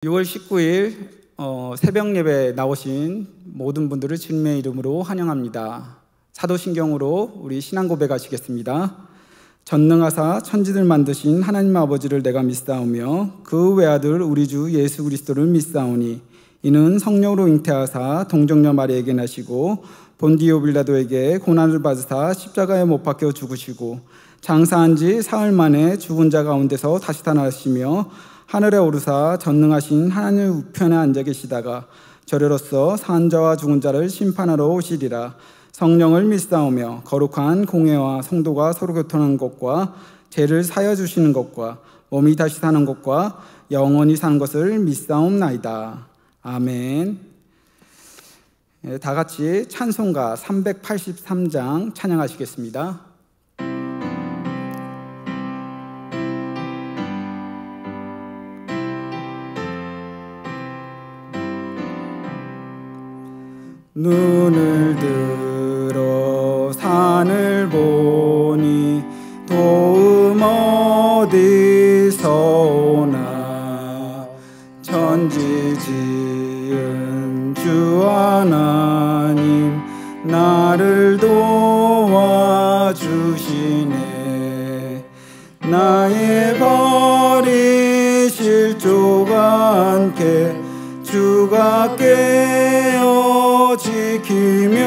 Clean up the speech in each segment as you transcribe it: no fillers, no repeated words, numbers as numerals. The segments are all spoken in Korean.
6월 19일 새벽 예배 나오신 모든 분들을 주님의 이름으로 환영합니다. 사도신경으로 우리 신앙 고백하시겠습니다. 전능하사 천지를 만드신 하나님 아버지를 내가 믿사오며 그 외아들 우리 주 예수 그리스도를 믿사오니 이는 성령으로 잉태하사 동정녀 마리아에게 나시고 본디오 빌라도에게 고난을 받으사 십자가에 못 박혀 죽으시고 장사한 지 사흘 만에 죽은 자 가운데서 다시 살아나시며 하늘에 오르사 전능하신 하나님 우편에 앉아 계시다가 저리로서 산 자와 죽은 자를 심판하러 오시리라. 성령을 믿사오며 거룩한 공회와 성도가 서로 교통하는 것과 죄를 사여 주시는 것과 몸이 다시 사는 것과 영원히 사는 것을 믿사옵나이다. 아멘. 다 같이 찬송가 383장 찬양하시겠습니다. 눈을 들어 산을 보니 도움 어디서 오나 천지 지은 주 하나님 나를 도와주시네. 나의 발이 실족하 않게 주가 깨어 지키며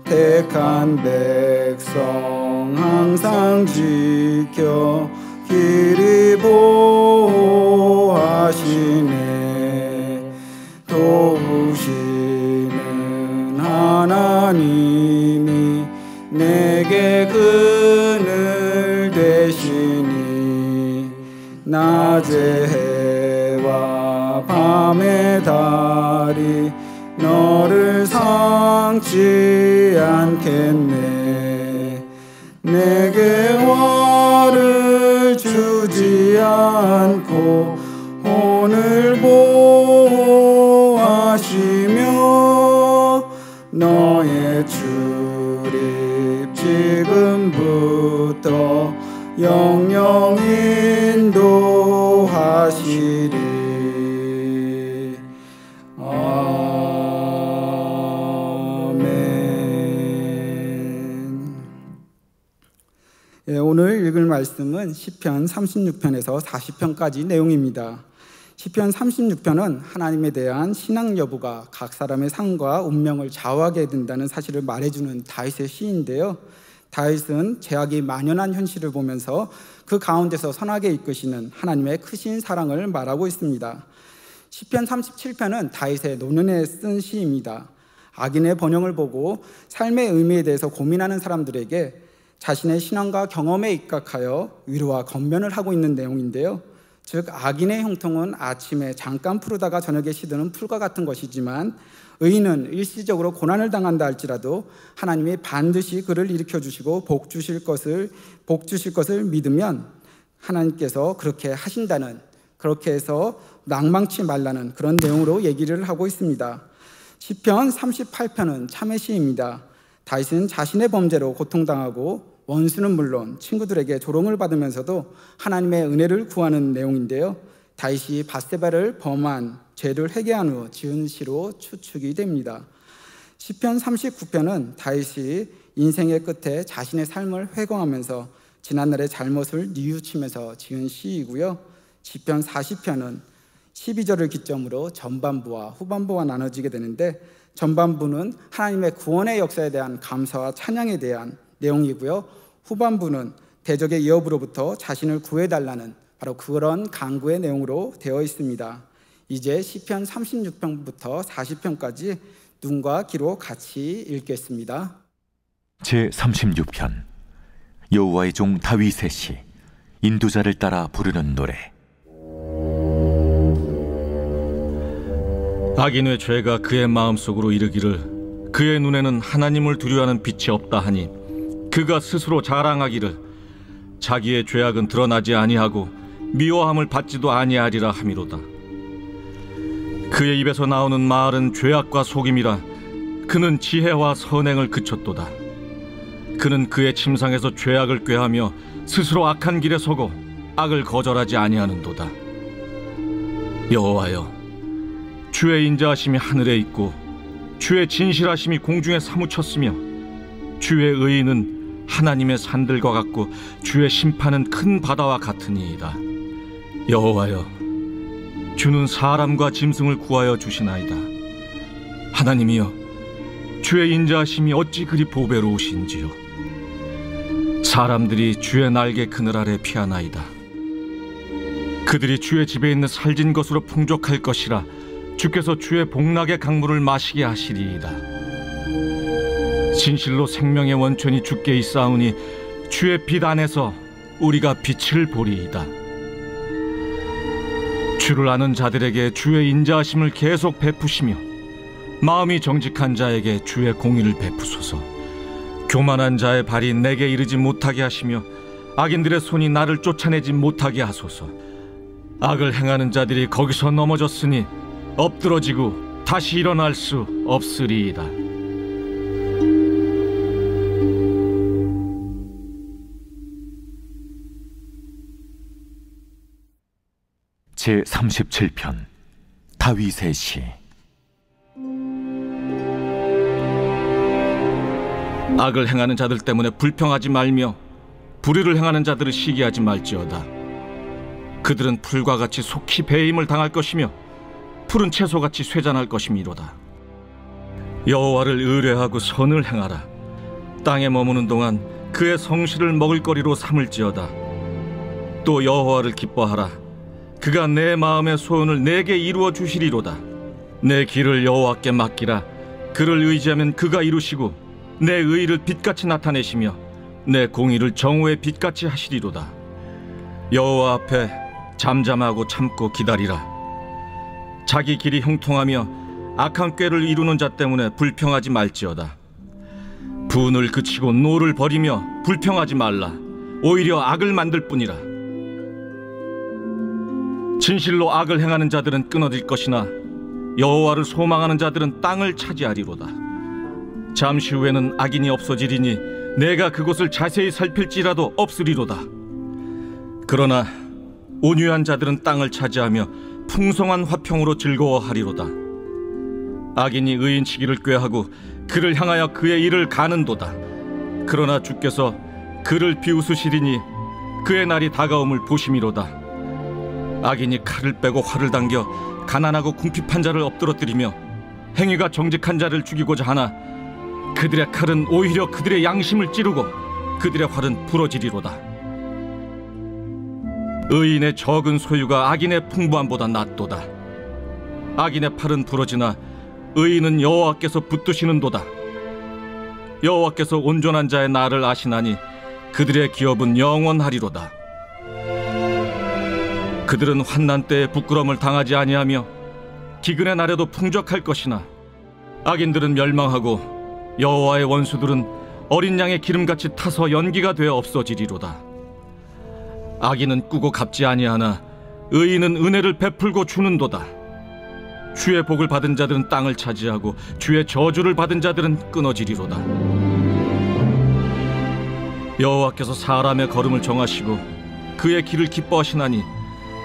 택한 백성 항상 지켜 길이 보호하시네. 도우시는 하나님이 내게 그늘 되시니 낮에 해와 밤의 달이 너를 상치 않겠네. 내게 화를 주지 않고 오늘 보호하시며 너의 출입 지금부터 영영 인도하시리. 오늘 읽을 말씀은 시편 36편에서 40편까지 내용입니다. 시편 36편은 하나님에 대한 신앙 여부가 각 사람의 삶과 운명을 좌우하게 된다는 사실을 말해주는 다윗의 시인데요. 다윗은 죄악이 만연한 현실을 보면서 그 가운데서 선하게 이끄시는 하나님의 크신 사랑을 말하고 있습니다. 시편 37편은 다윗의 노년에 쓴 시입니다. 악인의 번영을 보고 삶의 의미에 대해서 고민하는 사람들에게 자신의 신앙과 경험에 입각하여 위로와 권면을 하고 있는 내용인데요. 즉 악인의 형통은 아침에 잠깐 푸르다가 저녁에 시드는 풀과 같은 것이지만 의인은 일시적으로 고난을 당한다 할지라도 하나님이 반드시 그를 일으켜주시고 복 주실 것을 믿으면 하나님께서 그렇게 하신다는, 그렇게 해서 낭망치 말라는 그런 내용으로 얘기를 하고 있습니다. 시편 38편은 참회 시입니다. 다윗은 자신의 범죄로 고통당하고 원수는 물론 친구들에게 조롱을 받으면서도 하나님의 은혜를 구하는 내용인데요. 다윗이 밧세바를 범한 죄를 회개한 후 지은 시로 추측이 됩니다. 시편 39편은 다윗이 인생의 끝에 자신의 삶을 회고하면서 지난날의 잘못을 뉘우치면서 지은 시이고요. 시편 40편은 12절을 기점으로 전반부와 후반부가 나눠지게 되는데 전반부는 하나님의 구원의 역사에 대한 감사와 찬양에 대한 내용이고요. 후반부는 대적의 위협으로부터 자신을 구해달라는 바로 그런 간구의 내용으로 되어 있습니다. 이제 시편 36편부터 40편까지 눈과 귀로 같이 읽겠습니다. 제36편 여호와의 종 다윗의 시, 인도자를 따라 부르는 노래. 악인의 죄가 그의 마음속으로 이르기를 그의 눈에는 하나님을 두려워하는 빛이 없다 하니 그가 스스로 자랑하기를 자기의 죄악은 드러나지 아니하고 미워함을 받지도 아니하리라 하미로다. 그의 입에서 나오는 말은 죄악과 속임이라. 그는 지혜와 선행을 그쳤도다. 그는 그의 침상에서 죄악을 꾀하며 스스로 악한 길에 서고 악을 거절하지 아니하는도다. 여호와여, 주의 인자하심이 하늘에 있고 주의 진실하심이 공중에 사무쳤으며 주의 의의는 하나님의 산들과 같고 주의 심판은 큰 바다와 같으니이다. 여호와여, 주는 사람과 짐승을 구하여 주시나이다. 하나님이여, 주의 인자하심이 어찌 그리 보배로우신지요. 사람들이 주의 날개 그늘 아래 피하나이다. 그들이 주의 집에 있는 살진 것으로 풍족할 것이라. 주께서 주의 복락의 강물을 마시게 하시리이다. 진실로 생명의 원천이 주께 있사오니 주의 빛 안에서 우리가 빛을 보리이다. 주를 아는 자들에게 주의 인자하심을 계속 베푸시며 마음이 정직한 자에게 주의 공의를 베푸소서. 교만한 자의 발이 내게 이르지 못하게 하시며 악인들의 손이 나를 쫓아내지 못하게 하소서. 악을 행하는 자들이 거기서 넘어졌으니 엎드러지고 다시 일어날 수 없으리이다. 제37편 다윗의 시. 악을 행하는 자들 때문에 불평하지 말며 불의를 행하는 자들을 시기하지 말지어다. 그들은 풀과 같이 속히 배임을 당할 것이며 푸른 채소같이 쇠잔할 것이미로다. 여호와를 의뢰하고 선을 행하라. 땅에 머무는 동안 그의 성실을 먹을거리로 삼을지어다. 또 여호와를 기뻐하라. 그가 내 마음의 소원을 내게 이루어 주시리로다. 내 길을 여호와께 맡기라. 그를 의지하면 그가 이루시고 내 의의를 빛같이 나타내시며 내 공의를 정오의 빛같이 하시리로다. 여호와 앞에 잠잠하고 참고 기다리라. 자기 길이 형통하며 악한 꾀를 이루는 자 때문에 불평하지 말지어다. 분을 그치고 노를 버리며 불평하지 말라. 오히려 악을 만들 뿐이라. 진실로 악을 행하는 자들은 끊어질 것이나 여호와를 소망하는 자들은 땅을 차지하리로다. 잠시 후에는 악인이 없어지리니 내가 그곳을 자세히 살필지라도 없으리로다. 그러나 온유한 자들은 땅을 차지하며 풍성한 화평으로 즐거워하리로다. 악인이 의인치기를 꾀하고 그를 향하여 그의 일을 가는도다. 그러나 주께서 그를 비웃으시리니 그의 날이 다가옴을 보심이로다. 악인이 칼을 빼고 활을 당겨 가난하고 궁핍한 자를 엎드러뜨리며 행위가 정직한 자를 죽이고자 하나 그들의 칼은 오히려 그들의 양심을 찌르고 그들의 활은 부러지리로다. 의인의 적은 소유가 악인의 풍부함보다 낫도다. 악인의 팔은 부러지나 의인은 여호와께서 붙드시는도다. 여호와께서 온전한 자의 날을 아시나니 그들의 기업은 영원하리로다. 그들은 환난 때에 부끄러움을 당하지 아니하며 기근의 날에도 풍족할 것이나 악인들은 멸망하고 여호와의 원수들은 어린 양의 기름같이 타서 연기가 되어 없어지리로다. 악인은 꾸고 갚지 아니하나 의인은 은혜를 베풀고 주는도다. 주의 복을 받은 자들은 땅을 차지하고 주의 저주를 받은 자들은 끊어지리로다. 여호와께서 사람의 걸음을 정하시고 그의 길을 기뻐하시나니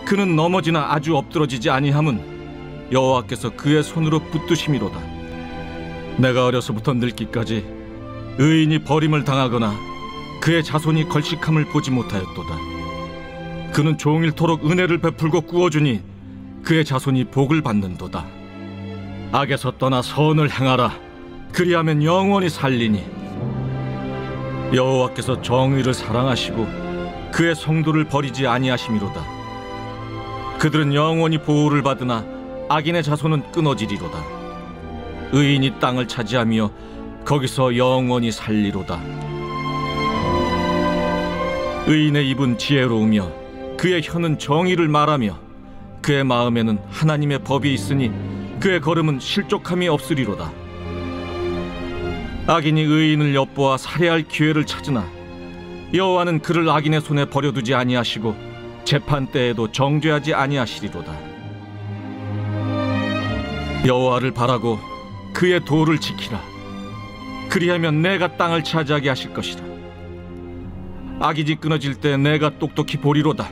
그는 넘어지나 아주 엎드러지지 아니함은 여호와께서 그의 손으로 붙드심이로다. 내가 어려서부터 늙기까지 의인이 버림을 당하거나 그의 자손이 걸식함을 보지 못하였도다. 그는 종일토록 은혜를 베풀고 꾸어주니 그의 자손이 복을 받는도다. 악에서 떠나 선을 행하라. 그리하면 영원히 살리니 여호와께서 정의를 사랑하시고 그의 성도를 버리지 아니하심이로다. 그들은 영원히 보호를 받으나 악인의 자손은 끊어지리로다. 의인이 땅을 차지하며 거기서 영원히 살리로다. 의인의 입은 지혜로우며 그의 혀는 정의를 말하며 그의 마음에는 하나님의 법이 있으니 그의 걸음은 실족함이 없으리로다. 악인이 의인을 엿보아 살해할 기회를 찾으나 여호와는 그를 악인의 손에 버려두지 아니하시고 재판 때에도 정죄하지 아니하시리로다. 여호와를 바라고 그의 도를 지키라. 그리하면 내가 땅을 차지하게 하실 것이라. 악이지 끊어질 때 내가 똑똑히 보리로다.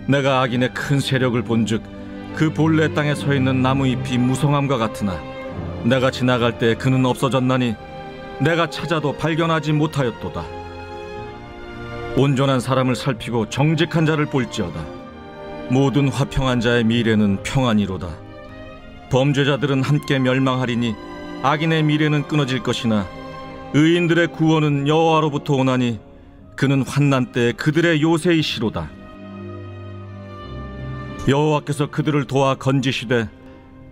내가 악인의 큰 세력을 본즉 그 본래 땅에 서 있는 나무잎이 무성함과 같으나 내가 지나갈 때 그는 없어졌나니 내가 찾아도 발견하지 못하였도다. 온전한 사람을 살피고 정직한 자를 볼지어다. 모든 화평한 자의 미래는 평안이로다. 범죄자들은 함께 멸망하리니 악인의 미래는 끊어질 것이나 의인들의 구원은 여호와로부터 오나니 그는 환난 때에 그들의 요새이시로다. 여호와께서 그들을 도와 건지시되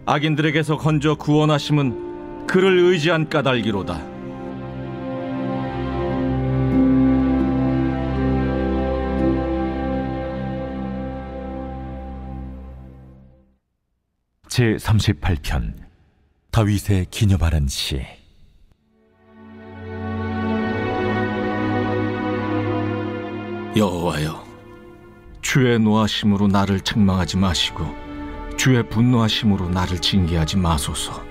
악인들에게서 건져 구원하심은 그를 의지한 까닭이로다. 제38편 다윗의 기념하는 시. 여호와여, 주의 노하심으로 나를 책망하지 마시고 주의 분노하심으로 나를 징계하지 마소서.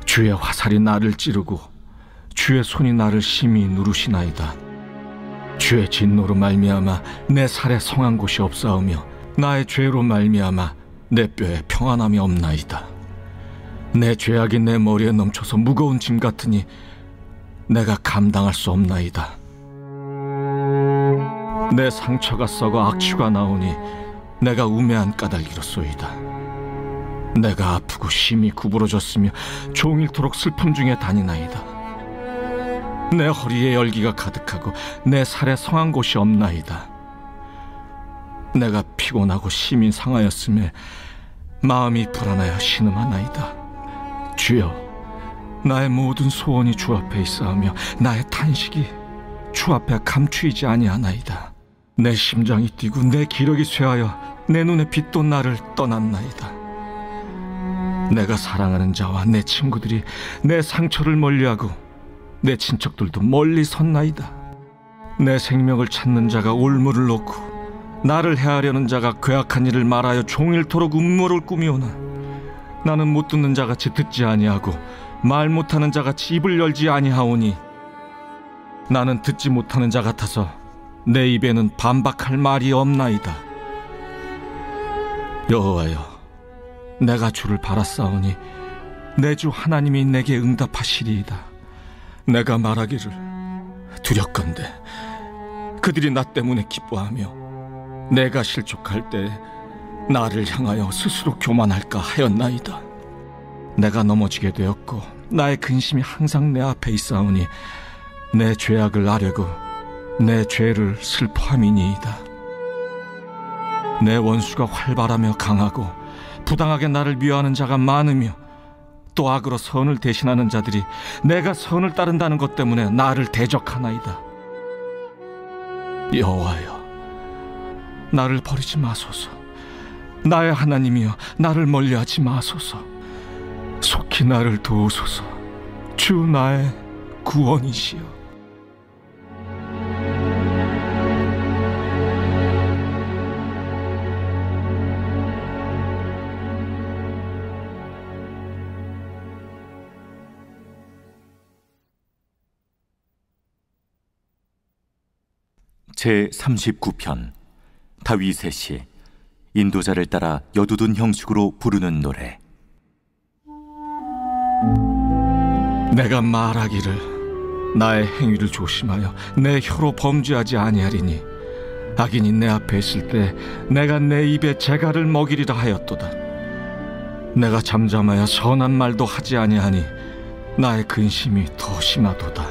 주의 화살이 나를 찌르고 주의 손이 나를 심히 누르시나이다. 주의 진노로 말미암아 내 살에 성한 곳이 없사오며 나의 죄로 말미암아 내 뼈에 평안함이 없나이다. 내 죄악이 내 머리에 넘쳐서 무거운 짐 같으니 내가 감당할 수 없나이다. 내 상처가 썩어 악취가 나오니 내가 우매한 까닭이로소이다. 내가 아프고 심히 구부러졌으며 종일토록 슬픔 중에 다니나이다. 내 허리에 열기가 가득하고 내 살에 성한 곳이 없나이다. 내가 피곤하고 심히 상하였음에 마음이 불안하여 신음하나이다. 주여, 나의 모든 소원이 주 앞에 있사오며 나의 탄식이 주 앞에 감추이지 아니하나이다. 내 심장이 뛰고 내 기력이 쇠하여 내 눈에 빛도 나를 떠났나이다. 내가 사랑하는 자와 내 친구들이 내 상처를 멀리하고 내 친척들도 멀리 섰나이다. 내 생명을 찾는 자가 올무를 놓고 나를 해하려는 자가 괴악한 일을 말하여 종일토록 음모를 꾸미오나 나는 못 듣는 자같이 듣지 아니하고 말 못하는 자같이 입을 열지 아니하오니 나는 듣지 못하는 자 같아서 내 입에는 반박할 말이 없나이다. 여호와여, 내가 주를 바라싸우니 내 주 하나님이 내게 응답하시리이다. 내가 말하기를 두렵건대 그들이 나 때문에 기뻐하며 내가 실족할 때 나를 향하여 스스로 교만할까 하였나이다. 내가 넘어지게 되었고 나의 근심이 항상 내 앞에 있사오니 내 죄악을 아뢰고 내 죄를 슬퍼함이니이다. 내 원수가 활발하며 강하고 부당하게 나를 미워하는 자가 많으며 또 악으로 선을 대신하는 자들이 내가 선을 따른다는 것 때문에 나를 대적하나이다. 여호와여, 나를 버리지 마소서. 나의 하나님이여, 나를 멀리하지 마소서. 속히 나를 도우소서. 주 나의 구원이시여. 제39편 다윗의 시. 인도자를 따라 여두둔 형식으로 부르는 노래. 내가 말하기를 나의 행위를 조심하여 내 혀로 범죄하지 아니하리니 악인이 내 앞에 있을 때 내가 내 입에 재갈을 먹이리라 하였도다. 내가 잠잠하여 선한 말도 하지 아니하니 나의 근심이 더 심하도다.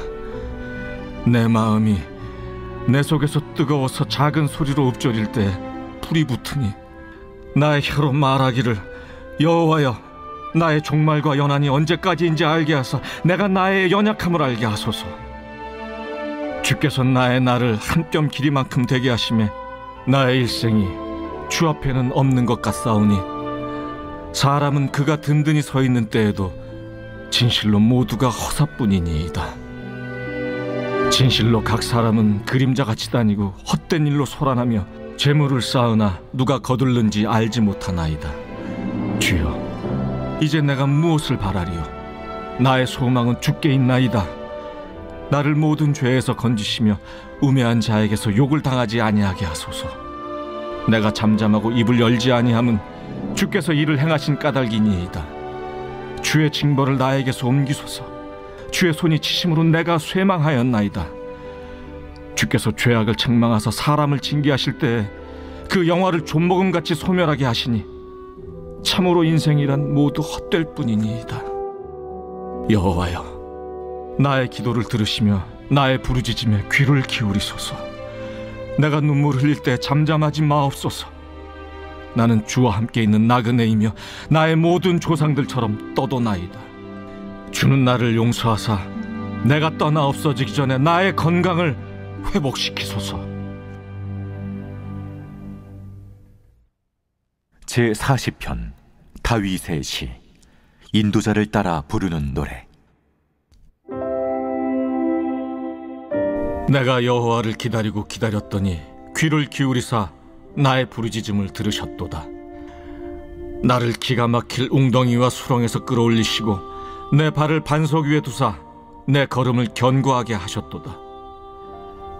내 마음이 내 속에서 뜨거워서 작은 소리로 읊조릴 때 불이 붙으니 나의 혀로 말하기를 여호와여, 나의 종말과 연한이 언제까지인지 알게 하사 내가 나의 연약함을 알게 하소서. 주께서 나의 날을 한 뼘 길이만큼 되게 하시매 나의 일생이 주 앞에는 없는 것 같사오니 사람은 그가 든든히 서 있는 때에도 진실로 모두가 허사뿐이니이다. 진실로 각 사람은 그림자같이 다니고 헛된 일로 소란하며 재물을 쌓으나 누가 거둘는지 알지 못하나이다. 주여, 이제 내가 무엇을 바라리요? 나의 소망은 주께 있나이다. 나를 모든 죄에서 건지시며 우매한 자에게서 욕을 당하지 아니하게 하소서. 내가 잠잠하고 입을 열지 아니함은 주께서 이를 행하신 까닭이니이다. 주의 징벌을 나에게서 옮기소서. 주의 손이 치심으로 내가 쇠망하였나이다. 주께서 죄악을 책망하사 사람을 징계하실 때에 그 영화를 좀먹음같이 소멸하게 하시니 참으로 인생이란 모두 헛될 뿐이니이다. 여호와여, 나의 기도를 들으시며 나의 부르짖음에 귀를 기울이소서. 내가 눈물 흘릴 때 잠잠하지 마옵소서. 나는 주와 함께 있는 나그네이며 나의 모든 조상들처럼 떠도나이다. 주는 나를 용서하사 내가 떠나 없어지기 전에 나의 건강을 회복시키소서. 제40편 다윗의 시. 인도자를 따라 부르는 노래. 내가 여호와를 기다리고 기다렸더니 귀를 기울이사 나의 부르짖음을 들으셨도다. 나를 기가 막힐 웅덩이와 수렁에서 끌어올리시고 내 발을 반석 위에 두사 내 걸음을 견고하게 하셨도다.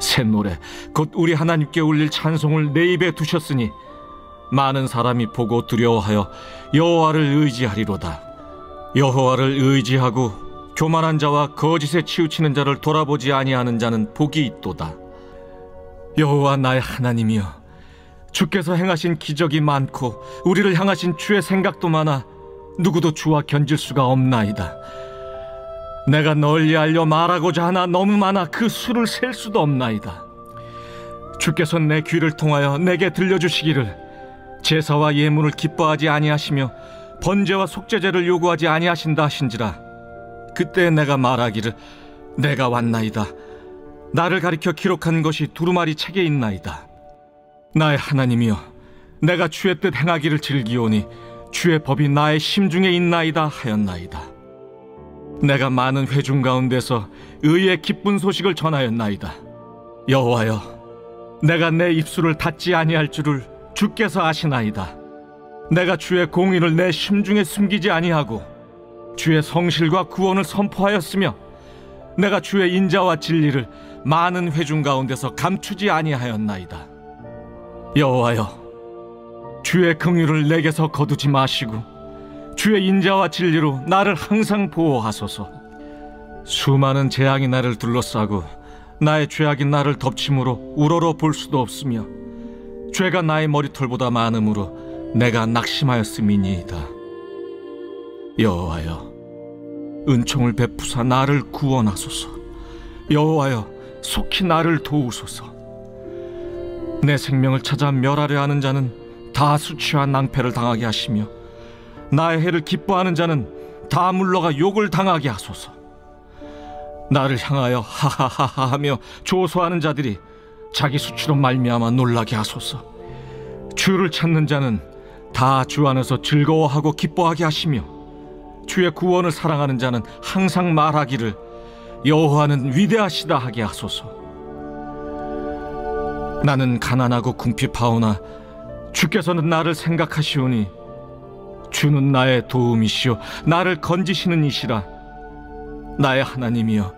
새 노래 곧 우리 하나님께 올릴 찬송을 내 입에 두셨으니 많은 사람이 보고 두려워하여 여호와를 의지하리로다. 여호와를 의지하고 교만한 자와 거짓에 치우치는 자를 돌아보지 아니하는 자는 복이 있도다. 여호와 나의 하나님이여, 주께서 행하신 기적이 많고 우리를 향하신 주의 생각도 많아 누구도 주와 견질 수가 없나이다. 내가 널리 알려 말하고자 하나 너무 많아 그 수를 셀 수도 없나이다. 주께서 내 귀를 통하여 내게 들려주시기를 제사와 예물을 기뻐하지 아니하시며 번제와 속죄제를 요구하지 아니하신다 하신지라. 그때 내가 말하기를 내가 왔나이다. 나를 가리켜 기록한 것이 두루마리 책에 있나이다. 나의 하나님이여, 내가 주의 뜻 행하기를 즐기오니 주의 법이 나의 심중에 있나이다 하였나이다. 내가 많은 회중 가운데서 의의 기쁜 소식을 전하였나이다. 여호와여, 내가 내 입술을 닫지 아니할 줄을 주께서 아시나이다. 내가 주의 공의를 내 심중에 숨기지 아니하고 주의 성실과 구원을 선포하였으며 내가 주의 인자와 진리를 많은 회중 가운데서 감추지 아니하였나이다. 여호와여, 주의 긍휼을 내게서 거두지 마시고 주의 인자와 진리로 나를 항상 보호하소서. 수많은 재앙이 나를 둘러싸고 나의 죄악이 나를 덮침으로 우러러 볼 수도 없으며 죄가 나의 머리털보다 많음으로 내가 낙심하였음이니이다. 여호와여, 은총을 베푸사 나를 구원하소서. 여호와여, 속히 나를 도우소서. 내 생명을 찾아 멸하려 하는 자는 다 수치와 낭패를 당하게 하시며 나의 해를 기뻐하는 자는 다 물러가 욕을 당하게 하소서. 나를 향하여 하하하하 하며 조소하는 자들이 자기 수치로 말미암아 놀라게 하소서. 주를 찾는 자는 다 주 안에서 즐거워하고 기뻐하게 하시며 주의 구원을 사랑하는 자는 항상 말하기를 여호와는 위대하시다 하게 하소서. 나는 가난하고 궁핍하오나 주께서는 나를 생각하시오니 주는 나의 도움이시오 나를 건지시는 이시라. 나의 하나님이여,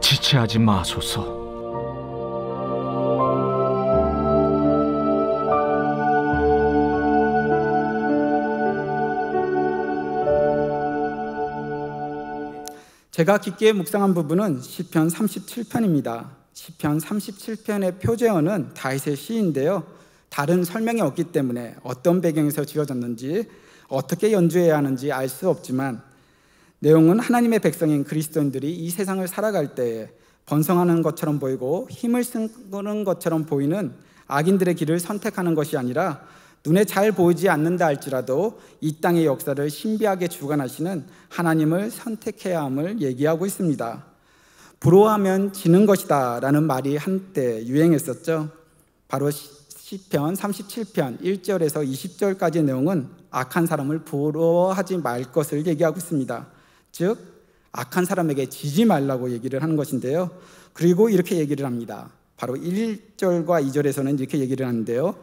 지체하지 마소서. 제가 깊게 묵상한 부분은 시편 37편입니다. 시편 37편의 표제어는 다윗의 시인데요, 다른 설명이 없기 때문에 어떤 배경에서 지어졌는지 어떻게 연주해야 하는지 알 수 없지만 내용은 하나님의 백성인 그리스도인들이 이 세상을 살아갈 때에 번성하는 것처럼 보이고 힘을 쓰는 것처럼 보이는 악인들의 길을 선택하는 것이 아니라 눈에 잘 보이지 않는다 할지라도 이 땅의 역사를 신비하게 주관하시는 하나님을 선택해야 함을 얘기하고 있습니다. 부러워하면 지는 것이다 라는 말이 한때 유행했었죠. 바로 시편 37편 1절에서 20절까지의 내용은 악한 사람을 부러워하지 말 것을 얘기하고 있습니다. 즉 악한 사람에게 지지 말라고 얘기를 하는 것인데요, 그리고 이렇게 얘기를 합니다. 바로 1절과 2절에서는 이렇게 얘기를 하는데요,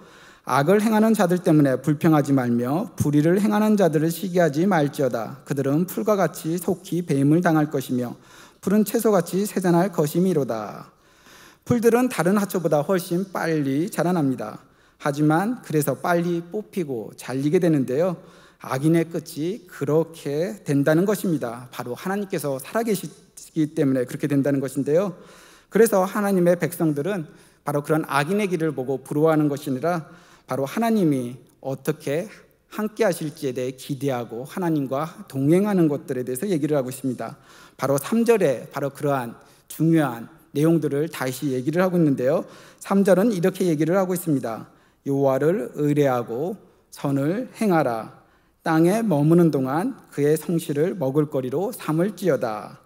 악을 행하는 자들 때문에 불평하지 말며 불의를 행하는 자들을 시기하지 말지어다. 그들은 풀과 같이 속히 배임을 당할 것이며 푸른 채소같이 세잔할 것이미로다. 풀들은 다른 하초보다 훨씬 빨리 자라납니다. 하지만 그래서 빨리 뽑히고 잘리게 되는데요. 악인의 끝이 그렇게 된다는 것입니다. 바로 하나님께서 살아계시기 때문에 그렇게 된다는 것인데요. 그래서 하나님의 백성들은 바로 그런 악인의 길을 보고 부러워하는 것이 아니라 바로 하나님이 어떻게 함께 하실지에 대해 기대하고 하나님과 동행하는 것들에 대해서 얘기를 하고 있습니다. 바로 3절에 바로 그러한 중요한 내용들을 다시 얘기를 하고 있는데요. 3절은 이렇게 얘기를 하고 있습니다. 여호와를 의뢰하고 선을 행하라. 땅에 머무는 동안 그의 성실을 먹을거리로 삼을지어다.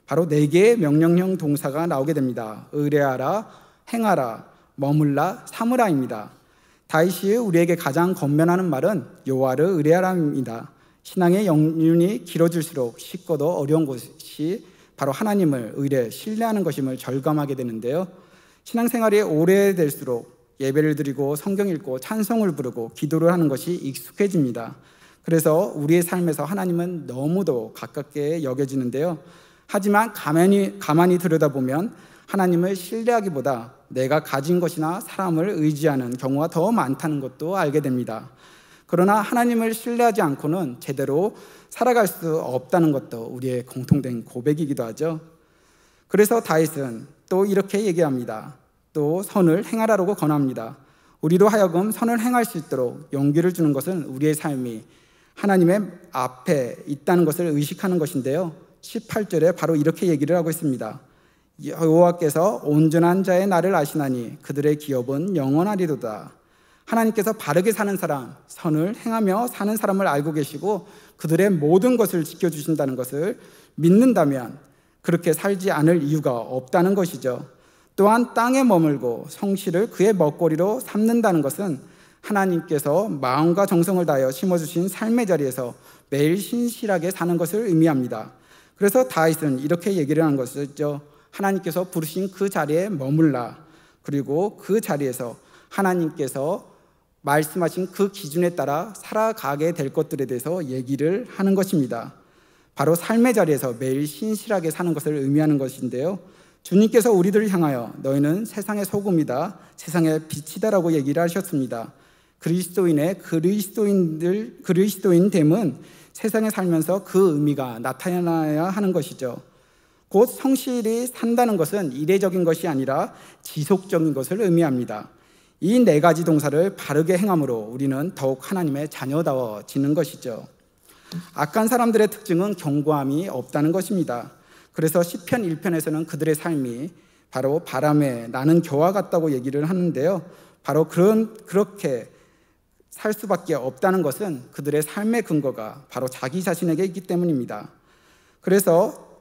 바로 4개의 명령형 동사가 나오게 됩니다. 의뢰하라, 행하라, 머물라, 삼으라입니다. 다윗이 우리에게 가장 권면하는 말은 여호와를 의뢰하라입니다. 신앙의 연륜이 길어질수록 쉽고도 어려운 것이 바로 하나님을 의뢰, 신뢰하는 것임을 절감하게 되는데요. 신앙생활이 오래될수록 예배를 드리고 성경 읽고 찬송을 부르고 기도를 하는 것이 익숙해집니다. 그래서 우리의 삶에서 하나님은 너무도 가깝게 여겨지는데요. 하지만 가만히 들여다보면 하나님을 신뢰하기보다 내가 가진 것이나 사람을 의지하는 경우가 더 많다는 것도 알게 됩니다. 그러나 하나님을 신뢰하지 않고는 제대로 살아갈 수 없다는 것도 우리의 공통된 고백이기도 하죠. 그래서 다윗은 또 이렇게 얘기합니다. 또 선을 행하라고 권합니다. 우리로 하여금 선을 행할 수 있도록 용기를 주는 것은 우리의 삶이 하나님의 앞에 있다는 것을 의식하는 것인데요. 18절에 바로 이렇게 얘기를 하고 있습니다. 여호와께서 온전한 자의 날을 아시나니 그들의 기업은 영원하리로다. 하나님께서 바르게 사는 사람, 선을 행하며 사는 사람을 알고 계시고 그들의 모든 것을 지켜주신다는 것을 믿는다면 그렇게 살지 않을 이유가 없다는 것이죠. 또한 땅에 머물고 성실을 그의 먹거리로 삼는다는 것은 하나님께서 마음과 정성을 다하여 심어주신 삶의 자리에서 매일 신실하게 사는 것을 의미합니다. 그래서 다윗은 이렇게 얘기를 하는 것이죠. 하나님께서 부르신 그 자리에 머물라. 그리고 그 자리에서 하나님께서 말씀하신 그 기준에 따라 살아가게 될 것들에 대해서 얘기를 하는 것입니다. 바로 삶의 자리에서 매일 신실하게 사는 것을 의미하는 것인데요. 주님께서 우리들을 향하여 너희는 세상의 소금이다, 세상의 빛이다라고 얘기를 하셨습니다. 그리스도인의 그리스도인됨은 세상에 살면서 그 의미가 나타나야 하는 것이죠. 곧 성실히 산다는 것은 이례적인 것이 아니라 지속적인 것을 의미합니다. 이 4가지 동사를 바르게 행함으로 우리는 더욱 하나님의 자녀다워지는 것이죠. 악한 사람들의 특징은 견고함이 없다는 것입니다. 그래서 시편 1편에서는 그들의 삶이 바로 바람에 나는 겨와 같다고 얘기를 하는데요. 바로 그렇게 살 수밖에 없다는 것은 그들의 삶의 근거가 바로 자기 자신에게 있기 때문입니다. 그래서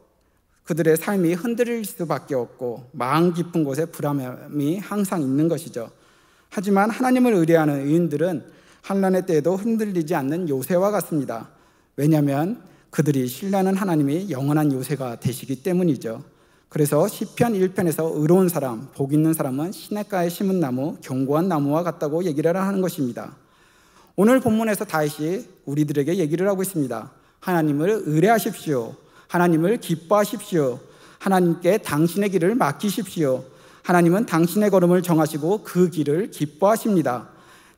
그들의 삶이 흔들릴 수밖에 없고 마음 깊은 곳에 불안함이 항상 있는 것이죠. 하지만 하나님을 의뢰하는 의인들은 환난의 때에도 흔들리지 않는 요새와 같습니다. 왜냐하면 그들이 신뢰하는 하나님이 영원한 요새가 되시기 때문이죠. 그래서 시편 1편에서 의로운 사람, 복 있는 사람은 시냇가에 심은 나무, 견고한 나무와 같다고 얘기를 하는 것입니다. 오늘 본문에서 다윗이 우리들에게 얘기를 하고 있습니다. 하나님을 의뢰하십시오. 하나님을 기뻐하십시오. 하나님께 당신의 길을 맡기십시오. 하나님은 당신의 걸음을 정하시고 그 길을 기뻐하십니다.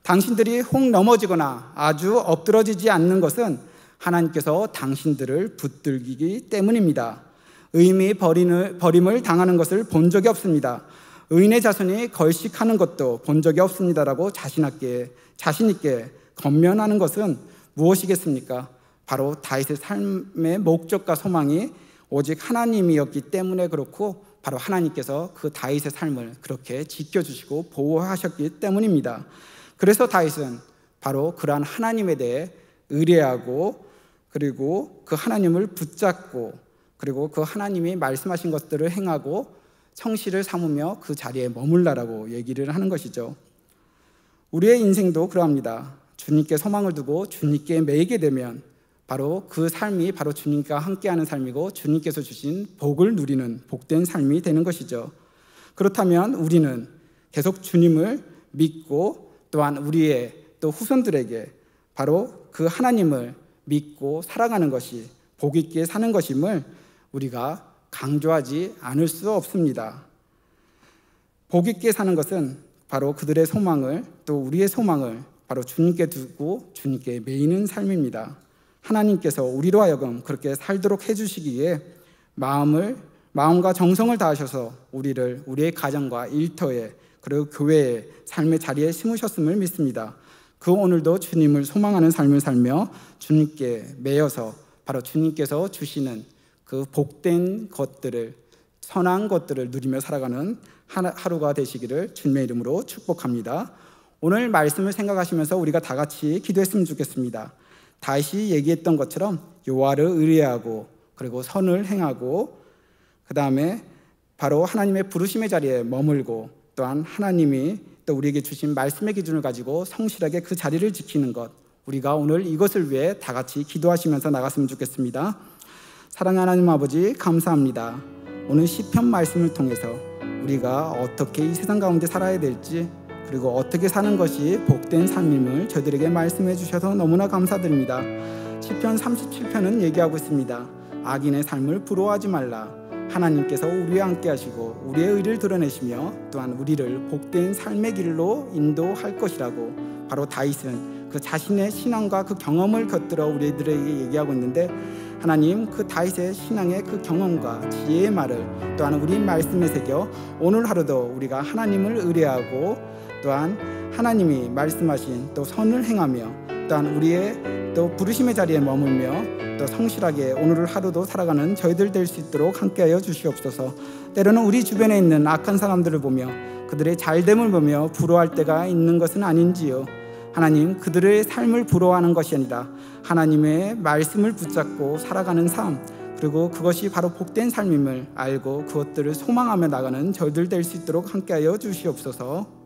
당신들이 혹 넘어지거나 아주 엎드러지지 않는 것은 하나님께서 당신들을 붙들기 때문입니다. 의인이 버림을 당하는 것을 본 적이 없습니다. 의인의 자손이 걸식하는 것도 본 적이 없습니다라고 자신 있게 권면하는 것은 무엇이겠습니까? 바로 다윗의 삶의 목적과 소망이 오직 하나님이었기 때문에 그렇고 바로 하나님께서 그 다윗의 삶을 그렇게 지켜주시고 보호하셨기 때문입니다. 그래서 다윗은 바로 그러한 하나님에 대해 의뢰하고 그리고 그 하나님을 붙잡고 그리고 그 하나님이 말씀하신 것들을 행하고 성실을 삼으며 그 자리에 머물라라고 얘기를 하는 것이죠. 우리의 인생도 그러합니다. 주님께 소망을 두고 주님께 매이게 되면 바로 그 삶이 바로 주님과 함께하는 삶이고 주님께서 주신 복을 누리는 복된 삶이 되는 것이죠. 그렇다면 우리는 계속 주님을 믿고 또한 우리의 또 후손들에게 바로 그 하나님을 믿고 살아가는 것이 복 있게 사는 것임을 우리가 강조하지 않을 수 없습니다. 복 있게 사는 것은 바로 그들의 소망을, 또 우리의 소망을 바로 주님께 두고 주님께 매이는 삶입니다. 하나님께서 우리로 하여금 그렇게 살도록 해주시기에 마음과 정성을 다하셔서 우리를 우리의 가정과 일터에 그리고 교회의 삶의 자리에 심으셨음을 믿습니다. 그 오늘도 주님을 소망하는 삶을 살며 주님께 매여서 바로 주님께서 주시는 그 복된 것들을, 선한 것들을 누리며 살아가는 하루가 되시기를 주님의 이름으로 축복합니다. 오늘 말씀을 생각하시면서 우리가 다 같이 기도했으면 좋겠습니다. 다시 얘기했던 것처럼 여호와를 의뢰하고 그리고 선을 행하고 그 다음에 바로 하나님의 부르심의 자리에 머물고 또한 하나님이 또 우리에게 주신 말씀의 기준을 가지고 성실하게 그 자리를 지키는 것, 우리가 오늘 이것을 위해 다 같이 기도하시면서 나갔으면 좋겠습니다. 사랑하는 하나님 아버지, 감사합니다. 오늘 시편 말씀을 통해서 우리가 어떻게 이 세상 가운데 살아야 될지 그리고 어떻게 사는 것이 복된 삶임을 저희들에게 말씀해 주셔서 너무나 감사드립니다. 시편 37편은 얘기하고 있습니다. 악인의 삶을 부러워하지 말라. 하나님께서 우리와 함께 하시고 우리의 의를 드러내시며 또한 우리를 복된 삶의 길로 인도할 것이라고 바로 다윗은 그 자신의 신앙과 그 경험을 곁들여 우리들에게 얘기하고 있는데, 하나님 그 다윗의 신앙의 그 경험과 지혜의 말을 또한 우리 말씀에 새겨 오늘 하루도 우리가 하나님을 의뢰하고 또한 하나님이 말씀하신 또 선을 행하며 또한 우리의 또 부르심의 자리에 머물며 또 성실하게 오늘 하루도 살아가는 저희들 될 수 있도록 함께하여 주시옵소서. 때로는 우리 주변에 있는 악한 사람들을 보며 그들의 잘됨을 보며 부러워할 때가 있는 것은 아닌지요. 하나님, 그들의 삶을 부러워하는 것이 아니라 하나님의 말씀을 붙잡고 살아가는 삶, 그리고 그것이 바로 복된 삶임을 알고 그것들을 소망하며 나가는 저희들 될 수 있도록 함께하여 주시옵소서.